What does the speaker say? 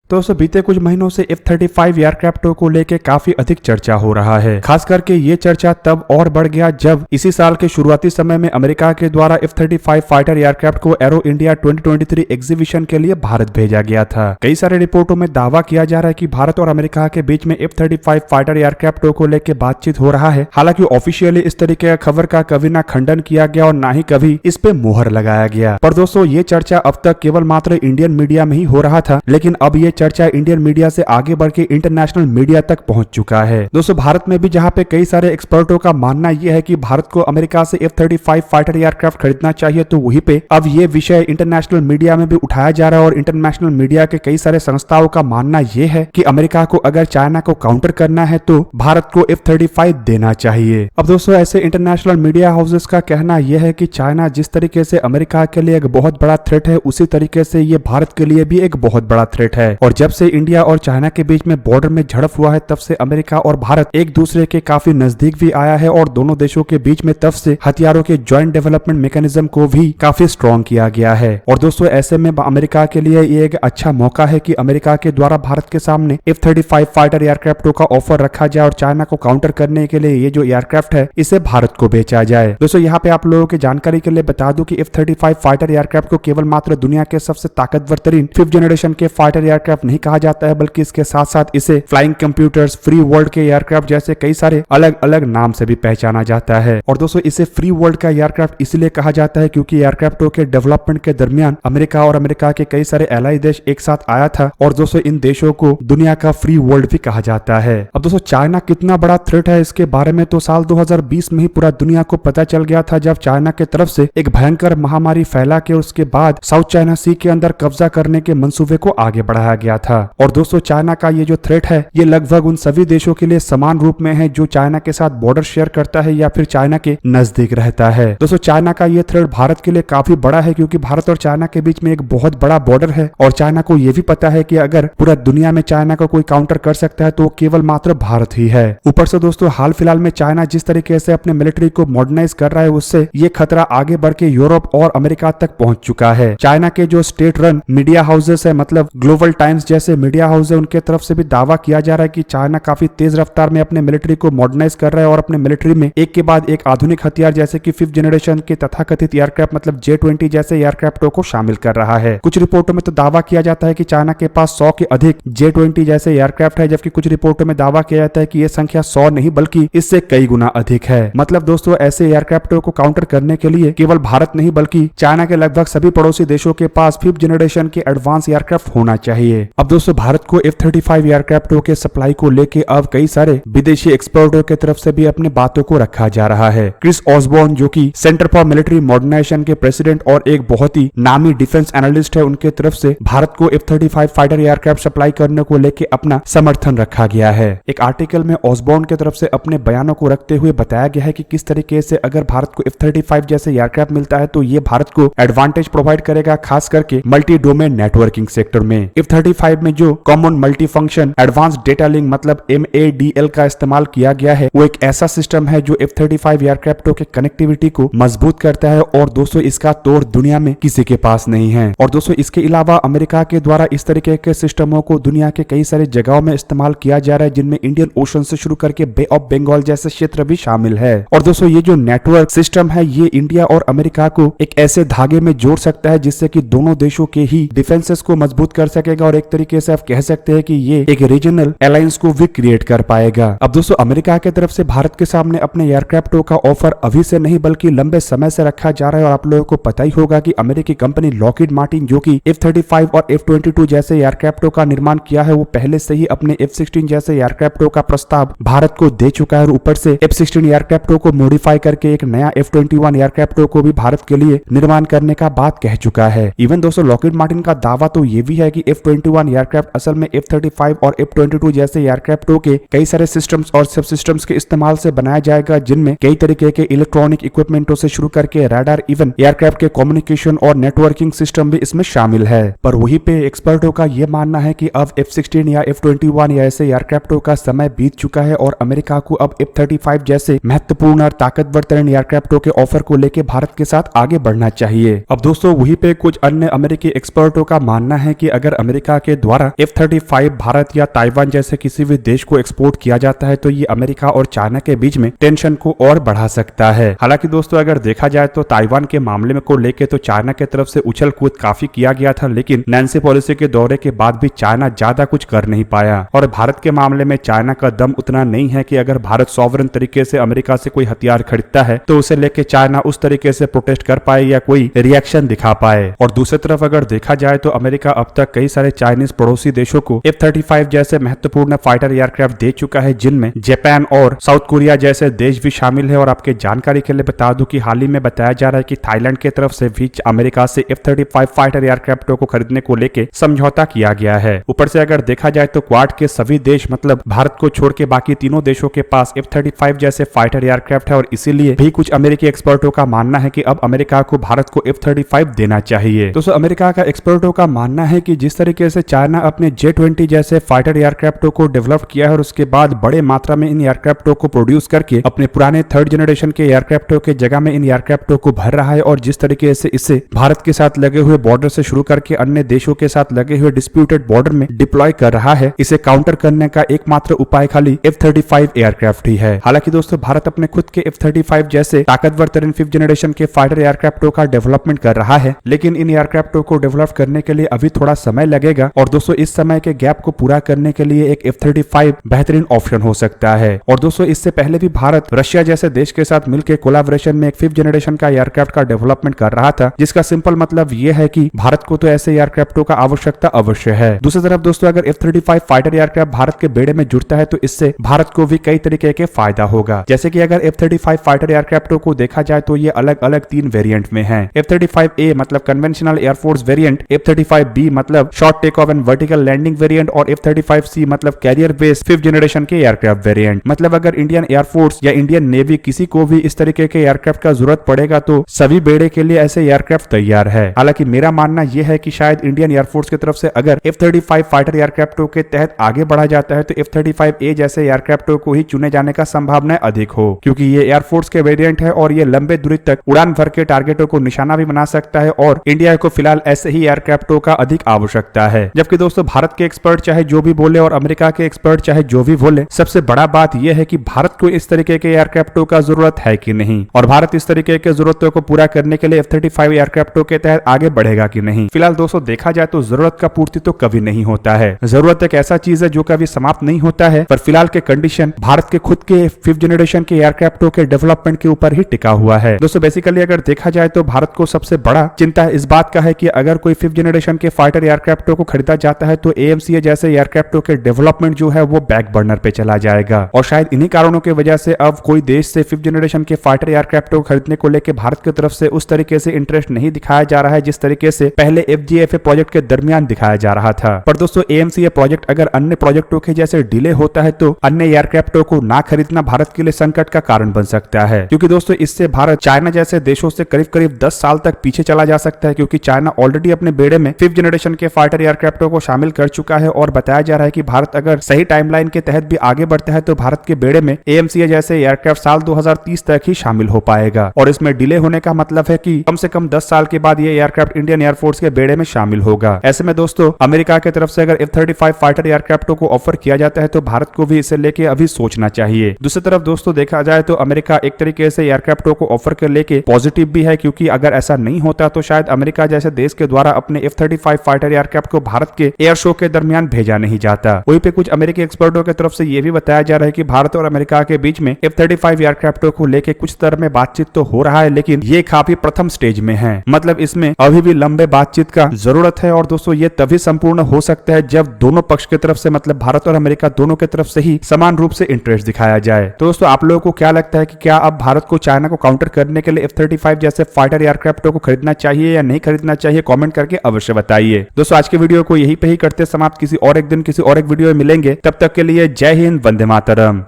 दोस्तों बीते कुछ महीनों से F-35 एयरक्राफ्टों को लेकर काफी अधिक चर्चा हो रहा है। खास करके ये चर्चा तब और बढ़ गया जब इसी साल के शुरुआती समय में अमेरिका के द्वारा F-35 फाइटर एयरक्राफ्ट को एरो इंडिया 2023 एग्जीबिशन के लिए भारत भेजा गया था। कई सारे रिपोर्टों में दावा किया जा रहा है कि भारत और अमेरिका के बीच में F-35 फाइटर एयरक्राफ्टों को लेकर बातचीत हो रहा है। हालांकि ऑफिशियली इस तरीके का खबर का कभी ना खंडन किया गया और ना ही कभी इस पे मुहर लगाया गया। पर दोस्तों ये चर्चा अब तक केवल मात्र इंडियन मीडिया में ही हो रहा था, लेकिन अब ये चर्चा इंडियन मीडिया से आगे बढ़ के इंटरनेशनल मीडिया तक पहुंच चुका है। दोस्तों भारत में भी जहां पे कई सारे एक्सपर्टों का मानना यह है कि भारत को अमेरिका से F-35 फाइटर एयरक्राफ्ट खरीदना चाहिए, तो वहीं पे अब ये विषय इंटरनेशनल मीडिया में भी उठाया जा रहा है और इंटरनेशनल मीडिया के कई सारे संस्थाओं का मानना यह है कि अमेरिका को अगर चाइना को काउंटर करना है तो भारत को F-35 देना चाहिए। अब दोस्तों ऐसे इंटरनेशनल मीडिया हाउसेस का कहना यह है कि चाइना जिस तरीके से अमेरिका के लिए एक बहुत बड़ा थ्रेट है, उसी तरीके से ये भारत के लिए भी एक बहुत बड़ा थ्रेट है। और जब से इंडिया और चाइना के बीच में बॉर्डर में झड़प हुआ है, तब से अमेरिका और भारत एक दूसरे के काफी नजदीक भी आया है और दोनों देशों के बीच में तब से हथियारों के ज्वाइंट डेवलपमेंट मैकेनिज्म को भी काफी स्ट्रॉन्ग किया गया है। और दोस्तों ऐसे में अमेरिका के लिए ये एक अच्छा मौका है कि अमेरिका के द्वारा भारत के सामने F-35 फाइटर एयरक्राफ्टों का ऑफर रखा जाए और चाइना को काउंटर करने के लिए ये जो एयरक्राफ्ट है इसे भारत को बेचा जाए। दोस्तों यहाँ पे आप लोगों की जानकारी के लिए बता दूं कि F-35 फाइटर एयरक्राफ्ट को केवल मात्र दुनिया के सबसे ताकतवर तरीन 5th जनरेशन के फाइटर एयरक्राफ्ट नहीं कहा जाता है, बल्कि इसके साथ साथ इसे फ्लाइंग कंप्यूटर्स, फ्री वर्ल्ड के एयरक्राफ्ट जैसे कई सारे अलग अलग नाम से भी पहचाना जाता है। और दोस्तों इसे फ्री वर्ल्ड का एयरक्राफ्ट इसलिए कहा जाता है क्योंकि एयरक्राफ्टों के डेवलपमेंट के दरमियान अमेरिका और अमेरिका के कई सारे एलाई देश एक साथ आया था और दोस्तों इन देशों को दुनिया का फ्री वर्ल्ड भी कहा जाता है। अब दोस्तों चाइना कितना बड़ा थ्रेट है इसके बारे में तो साल 2020 में ही पूरा दुनिया को पता चल गया था, जब चाइना की तरफ से एक भयंकर महामारी फैला के उसके बाद साउथ चाइना सी के अंदर कब्जा करने के मंसूबे को आगे बढ़ाया गया था। और दोस्तों चाइना का ये जो थ्रेट है ये लगभग उन सभी देशों के लिए समान रूप में है जो चाइना के साथ बॉर्डर शेयर करता है या फिर चाइना के नजदीक रहता है। दोस्तों चाइना का ये थ्रेट भारत के लिए काफी बड़ा है क्योंकि भारत और चाइना के बीच में एक बहुत बड़ा बॉर्डर है और चाइना को ये भी पता है कि अगर पूरा दुनिया में चाइना को कोई काउंटर कर सकता है तो केवल मात्र भारत ही है। ऊपर से दोस्तों हाल फिलहाल में चाइना जिस तरीके से अपने मिलिट्री को मॉडर्नाइज कर रहा है उससे ये खतरा आगे बढ़ के यूरोप और अमेरिका तक पहुंच चुका है। चाइना के जो स्टेट रन मीडिया हाउसेस है, मतलब ग्लोबल टाइम्स जैसे मीडिया हाउस है, उनके तरफ से भी दावा किया जा रहा है कि चाइना काफी तेज रफ्तार में अपने मिलिट्री को मॉडर्नाइज कर रहा है और अपने मिलिट्री में एक के बाद एक आधुनिक हथियार जैसे कि 5th जनरेशन के तथाकथित एयरक्राफ्ट मतलब J-20 जैसे एयरक्राफ्टों को शामिल कर रहा है। कुछ रिपोर्टों में तो दावा किया जाता है कि चाइना के पास 100 के अधिक J-20 जैसे एयरक्राफ्ट है, जबकि कुछ रिपोर्टों में दावा किया जाता है कि यह संख्या 100 नहीं बल्कि इससे कई गुना अधिक है। मतलब दोस्तों ऐसे एयरक्राफ्टों को काउंटर करने के लिए केवल भारत नहीं बल्कि चाइना के लगभग सभी पड़ोसी देशों के पास 5th जनरेशन के एडवांस एयरक्राफ्ट होना चाहिए। अब दोस्तों भारत को F-35 एयरक्राफ्टों के सप्लाई को लेके अब कई सारे विदेशी एक्सपर्टों के तरफ से भी अपने बातों को रखा जा रहा है। क्रिस ऑसबॉर्न जो कि सेंटर फॉर मिलिट्री मॉडर्नाइजेशन के प्रेसिडेंट और एक बहुत ही नामी डिफेंस एनालिस्ट है, उनके तरफ से भारत को F-35 फाइटर एयरक्राफ्ट सप्लाई करने को लेके अपना समर्थन रखा गया है। एक आर्टिकल में ऑसबॉर्न के तरफ से अपने बयानों को रखते हुए बताया गया है कि किस तरीके से अगर भारत को F-35 जैसे एयरक्राफ्ट मिलता है तो ये भारत को एडवांटेज प्रोवाइड करेगा, खास करके मल्टी डोमेन नेटवर्किंग सेक्टर में। F-35 में जो common multi function advance data link मतलब MADL का इस्तेमाल किया गया है वो एक ऐसा सिस्टम है जो F-35 एयरक्राफ्टों के कनेक्टिविटी को मजबूत करता है और दोस्तों इसका तोड़ दुनिया में किसी के पास नहीं है। और दोस्तों इसके अलावा अमेरिका के द्वारा इस तरीके के सिस्टमों को दुनिया के कई सारे जगहों में इस्तेमाल किया जा रहा है, जिनमें इंडियन ओशन से शुरू करके बे ऑफ बंगाल जैसे क्षेत्र भी शामिल है। और दोस्तों ये जो नेटवर्क सिस्टम है ये इंडिया और अमेरिका को एक ऐसे धागे में जोड़ सकता है जिससे कि दोनों देशों के ही डिफेंसेस को मजबूत कर सकेगा और एक तरीके से आप कह सकते हैं कि ये एक रीजनल अलायंस को भी क्रिएट कर पाएगा। अब दोस्तों अमेरिका की तरफ से भारत के सामने अपने एयरक्राफ्टों का ऑफर अभी से नहीं बल्कि लंबे समय से रखा जा रहा है और आप लोगों को पता ही होगा कि अमेरिकी कंपनी लॉकहीड मार्टिन जो कि F-35 और F-22 जैसे एयरक्राफ्टों का निर्माण किया है वो पहले से ही अपने F-16 जैसे एयरक्राफ्टों का प्रस्ताव भारत को दे चुका है और ऊपर से F-16 एयरक्राफ्टों को मॉडिफाई करके एक नया F-21 एयरक्राफ्टों को भी भारत के लिए निर्माण करने का बात कह चुका है। इवन दोस्तों लॉकहीड मार्टिन का दावा तो ये भी है कि F-21 एयरक्राफ्ट असल में F-35 और F-22 जैसे एयरक्राफ्टों के कई सारे सिस्टम्स और सब सिस्टम्स के इस्तेमाल से बनाया जाएगा, जिनमें कई तरीके के इलेक्ट्रॉनिक इक्विपमेंटों से शुरू करके रडार इवन एयरक्राफ्ट के कम्युनिकेशन और नेटवर्किंग सिस्टम भी इसमें शामिल है। पर वहीं पे एक्सपर्टों का यह मानना है कि अब F-16 या F-21 या ऐसे एयरक्राफ्टों का समय बीत चुका है और अमेरिका को अब F-35 जैसे महत्वपूर्ण और ताकतवर तरीन एयरक्राफ्टों के ऑफर को लेकर भारत के साथ आगे बढ़ना चाहिए। अब दोस्तों वहीं पे कुछ अन्य अमेरिकी एक्सपर्टों का मानना है कि अगर अमेरिका के द्वारा F-35 भारत या ताइवान जैसे किसी भी देश को एक्सपोर्ट किया जाता है तो ये अमेरिका और चाइना के बीच में टेंशन को और बढ़ा सकता है। हालांकि दोस्तों अगर देखा जाए तो ताइवान के मामले में को लेके तो चाइना की तरफ से उछल कूद काफी किया गया था, लेकिन नैन्सी पॉलिसी के दौरे के बाद भी चाइना ज्यादा कुछ कर नहीं पाया। और भारत के मामले में चाइना का दम उतना नहीं है कि अगर भारत सॉवरन तरीके से अमेरिका से कोई हथियार खरीदता है तो उसे लेके चाइना उस तरीके से प्रोटेस्ट कर पाए या कोई रिएक्शन दिखा पाए। और दूसरी तरफ अगर देखा जाए तो अमेरिका अब तक कई सारे चाइनीज पड़ोसी देशों को F-35 जैसे महत्वपूर्ण फाइटर एयरक्राफ्ट दे चुका है, जिनमें जापान और साउथ कोरिया जैसे देश भी शामिल है। और आपके जानकारी के लिए बता दूं कि हाल ही में बताया जा रहा है कि थाईलैंड की तरफ से भी अमेरिका से F-35 फाइटर एयरक्राफ्टों को खरीदने को लेके समझौता किया गया है। ऊपर से अगर देखा जाए तो क्वाड के सभी देश मतलब भारत को छोड़ के बाकी तीनों देशों के पास F-35 जैसे फाइटर एयरक्राफ्ट है और इसीलिए भी कुछ अमेरिकी एक्सपर्टों का मानना है कि अब अमेरिका को भारत को F-35 देना चाहिए। दोस्तों अमेरिका का एक्सपर्टों का मानना है कि जिस तरीके से चाइना अपने J-20 जैसे फाइटर एयरक्राफ्टों को डेवलप किया है और उसके बाद बड़े मात्रा में इन एयरक्राफ्टों को प्रोड्यूस करके अपने पुराने थर्ड जनरेशन के एयरक्राफ्टों के जगह में इन एयरक्राफ्टों को भर रहा है, और जिस तरीके से इसे भारत के साथ लगे हुए बॉर्डर से शुरू करके अन्य देशों के साथ लगे हुए डिस्प्यूटेड बॉर्डर में डिप्लॉय कर रहा है, इसे काउंटर करने का एकमात्र उपाय खाली F-35 एयरक्राफ्ट ही है। हालांकि दोस्तों भारत अपने खुद के F-35 जैसे ताकतवर तरीन 5th जनरेशन के फाइटर एयरक्राफ्टों का डेवलपमेंट कर रहा है, लेकिन इन एयरक्राफ्टों को डेवलप करने के लिए अभी थोड़ा समय लगेगा। और दोस्तों इस समय के गैप को पूरा करने के लिए एक F-35 बेहतरीन ऑप्शन हो सकता है। और दोस्तों इससे पहले भी भारत रशिया जैसे देश के साथ मिलकर कोलैबोरेशन में एक 5th जनरेशन का एयरक्राफ्ट का डेवलपमेंट कर रहा था, जिसका सिंपल मतलब यह है कि भारत को तो ऐसे एयरक्राफ्टों का आवश्यकता अवश्य है। दूसरी तरफ दोस्तों अगर F-35 फाइटर एयरक्राफ्ट भारत के बेड़े में जुड़ता है तो इससे भारत को भी कई तरीके के फायदा होगा। जैसे कि अगर F-35 फाइटर एयरक्राफ्टों को देखा जाए तो ये अलग अलग 3 वेरिएंट में हैं। F-35A मतलब कन्वेंशनल एयरफोर्स वेरिएंट, F-35B मतलब short take off and vertical landing variant और F-35C मतलब कैरियर बेस्ड 5th जनरेशन के एयरक्राफ्ट वेरिएंट। मतलब अगर इंडियन एयरफोर्स या इंडियन नेवी किसी को भी इस तरीके के एयरक्राफ्ट का जरूरत पड़ेगा तो सभी बेड़े के लिए ऐसे एयरक्राफ्ट तैयार है। हालांकि मेरा मानना यह है कि शायद इंडियन एयरफोर्स की तरफ से अगर F-35 फाइटर एयरक्राफ्टों के तहत आगे बढ़ा जाता है तो F-35A जैसे एयरक्राफ्टों को ही चुने जाने का संभावना अधिक हो, क्योंकि ये एयरफोर्स के वेरिएंट है और ये लंबे दूरी तक उड़ान भर के टारगेटों को निशाना भी बना सकता है और इंडिया को फिलहाल ऐसे ही एयरक्राफ्टों का अधिक आवश्यकता है। जबकि दोस्तों भारत के एक्सपर्ट चाहे जो भी बोले और अमेरिका के एक्सपर्ट चाहे जो भी बोले, सबसे बड़ा बात यह है कि भारत को इस तरीके के एयरक्राफ्टों का जरूरत है कि नहीं, और भारत इस तरीके के जरूरतों को पूरा करने के लिए F-35 एयरक्राफ्टों के तहत आगे बढ़ेगा कि नहीं। फिलहाल दोस्तों देखा जाए तो जरूरत का पूर्ति तो कभी नहीं होता है। जरूरत एक ऐसा चीज है जो कभी समाप्त नहीं होता है, पर फिलहाल के कंडीशन भारत के खुद के 5th जनरेशन के एयरक्राफ्टों के डेवलपमेंट के ऊपर ही टिका हुआ है। दोस्तों बेसिकली अगर देखा जाए तो भारत को सबसे बड़ा चिंता इस बात का है कि अगर कोई 5th जनरेशन के फाइटर एयरक्राफ्टों को खरीदा जाता है तो AMCA जैसे एयरक्राफ्टों के डेवलपमेंट जो है वो बैक बर्नर पे चला जाएगा। और शायद इन्हीं कारणों की वजह से अब कोई देश से 5th जनरेशन के फाइटर एयरक्राफ्टों को खरीदने को लेकर भारत की तरफ से उस तरीके से इंटरेस्ट नहीं दिखाया जा रहा है जिस तरीके से पहले FGFA प्रोजेक्ट के दरमियान दिखाया जा रहा था। पर दोस्तों AMCA प्रोजेक्ट अगर अन्य प्रोजेक्टों के जैसे डिले होता है तो अन्य एयरक्राफ्टों को ना खरीदना भारत के लिए संकट का कारण बन सकता है, क्योंकि दोस्तों इससे भारत चाइना जैसे देशों से करीब करीब 10 साल तक पीछे चला जा सकता है, क्योंकि चाइना ऑलरेडी अपने बेड़े में 5th जनरेशन के फाइटर एयरक्राफ्टों को शामिल कर चुका है। और बताया जा रहा है कि भारत अगर सही टाइमलाइन के तहत भी आगे बढ़ता है तो भारत के बेड़े में AMCA जैसे एयरक्राफ्ट साल 2030 तक ही शामिल हो पाएगा। और इसमें डिले होने का मतलब है कि कम से कम 10 साल के बाद ये एयरक्राफ्ट इंडियन एयरफोर्स के बेड़े में शामिल होगा। ऐसे में दोस्तों अमेरिका की तरफ से अगर F-35 फाइटर एयरक्राफ्टों को ऑफर किया जाता है तो भारत को भी इसे लेके अभी सोचना चाहिए। दूसरी तरफ दोस्तों देखा जाए तो अमेरिका एक तरीके से एयरक्राफ्टों को ऑफर कर लेके पॉजिटिव भी है, क्योंकि अगर ऐसा नहीं होता तो शायद अमेरिका जैसे देश के द्वारा अपने F-35 फाइटर एयरक्राफ्ट को भारत के एयर शो के दरमियान भेजा नहीं जाता। वहीं पे कुछ अमेरिकी एक्सपर्टों की तरफ से यह भी बताया जा रहा है कि भारत और अमेरिका के बीच में F-35 एयरक्राफ्टों को लेके कुछ स्तर में बातचीत तो हो रहा है, लेकिन ये काफी प्रथम स्टेज में है। मतलब इसमें अभी भी लंबे बातचीत का जरूरत है। और दोस्तों ये तभी संपूर्ण हो सकता है जब दोनों पक्ष की तरफ से मतलब भारत और अमेरिका दोनों की तरफ से ही समान रूप से इंटरेस्ट दिखाया जाए। तो दोस्तों आप लोगों को क्या लगता है कि क्या अब भारत को चाइना को काउंटर करने के लिए F-35 जैसे फाइटर एयरक्राफ्टों को खरीदना चाहिए या नहीं खरीदना चाहिए? कमेंट करके अवश्य बताइए। दोस्तों आज के वीडियो को यहीं पे ही करते समाप्त। किसी और एक दिन किसी और एक वीडियो में मिलेंगे, तब तक के लिए जय हिंद, वंदे मातरम।